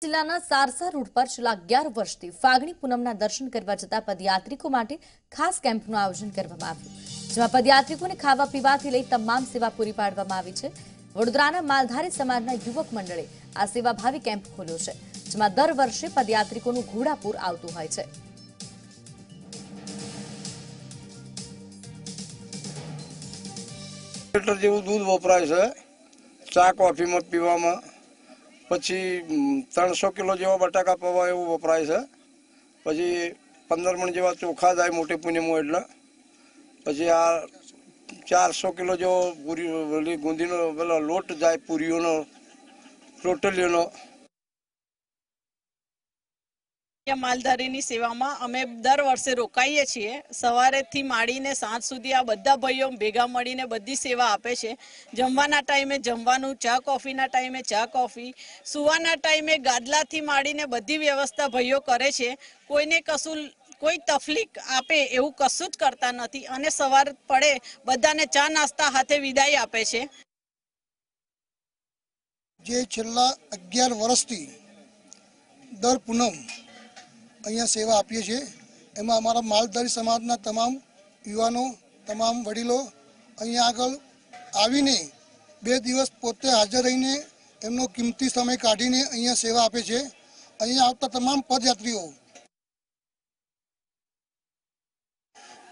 જિલ્લાના સારસા રોડ પર છેલ્લા 11 વર્ષથી ફાગણી પૂનમના દર્શન કરવા જતા પદયાત્રિકો માટે ખાસ કેમ્પનું આયોજન કરવામાં આવ્યું, જેમાં પદયાત્રિકોને ખાવા પીવાથી લઈ તમામ સેવા પૂરી પાડવામાં આવી છે। વડોદરાના માલધારી સમાજના યુવક મંડળે આ સેવાભાવી કેમ્પ ખોલ્યો છે, જેમાં દર વર્ષે પદયાત્રિકોનું ઘોડાપૂર આવતું હોય છે। लीटर जेवुं दूध वपराय छे चा कॉफी में पीवामां, पछी 300 किलो जेवा बटाका पौवा एवुं वपराय छे, पछी 15 मण जेवा चोखा जाय मोटी पूनमो एटले, पछी आ 400 किलो जेवो पूरी गुंदीनो पेलो लोट जाय पूरीओनो रोटलीओनो। मालधारी सेवा में अमे दर वर्षे रोकाईए छीए। सवारेथी माळीने सांज सुधी आ बधा भाईओ भेगा मळीने बधी सेवा आपे छे। जमवाना टाइमे जमवानुं, चा कॉफीना टाइमे चा कॉफी, सुवाना टाइमे गादलाथी माळीने बधी व्यवस्था भाईओ करे छे। कोईने कशुं कोई तकलीफ आपे एवुं कशुं ज करता नथी अने सवार पड़े बधाने चा नास्ता हाथे विदाई आपे छे। जे छेल्ला 11 वर्षथी दर पूनम अहींया सेवा आपीए छीए। एमां अमारा मालधारी समाजना तमाम युवानो, तमाम वडीलो अहींया आगळ आवीने 2 दिवस पोते हाजर रहीने एमनो किंमती समय काढीने अहींया सेवा आपे छे। अहींया आवता तमाम पदयात्रीओ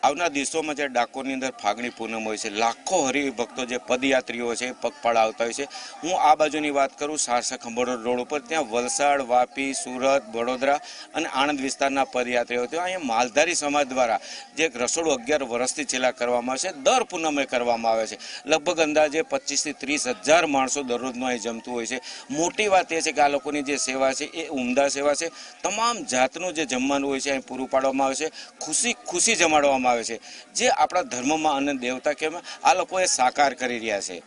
आवनार दिवसों में डाकोर अंदर फागणी पूनम होय छे, लाखों हरिभक्तों जे पदयात्रीओ छे पगपाळा आवता होय छे। हूँ आ बाजुनी वात करूँ सारसा खंभोळा रोड पर, त्यां वलसाड, वापी, सूरत, वडोदरा अने आणंद विस्तारना पदयात्रीओ त्यां अहींया मालधारी समाज द्वारा जे रसोडुं 11 वर्षथी छेल्ला करवामां आवे छे, दर पूनमे करवामां आवे छे। लगभग अंदाजे 25 થી 30 हज़ार माणसो दररोजनो અહીં जमતું હોય છે। મોટી વાત એ છે કે આ લોકોની જે સેવા છે એ ઉમદા સેવા છે। તમામ જાતનું જે જમવાનું હોય છે અહીં પૂરું પાડવામાં આવે છે, ખુશી ખુશી જમાડવામાં આવે છે, જે આપણા ધર્મમાં અને દેવતા કહેવાય આ લોકોએ સાકાર કરી રહ્યા છે।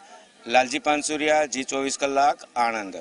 લાલજી પાનસુરિયા, G24 કલાક, આણંદ।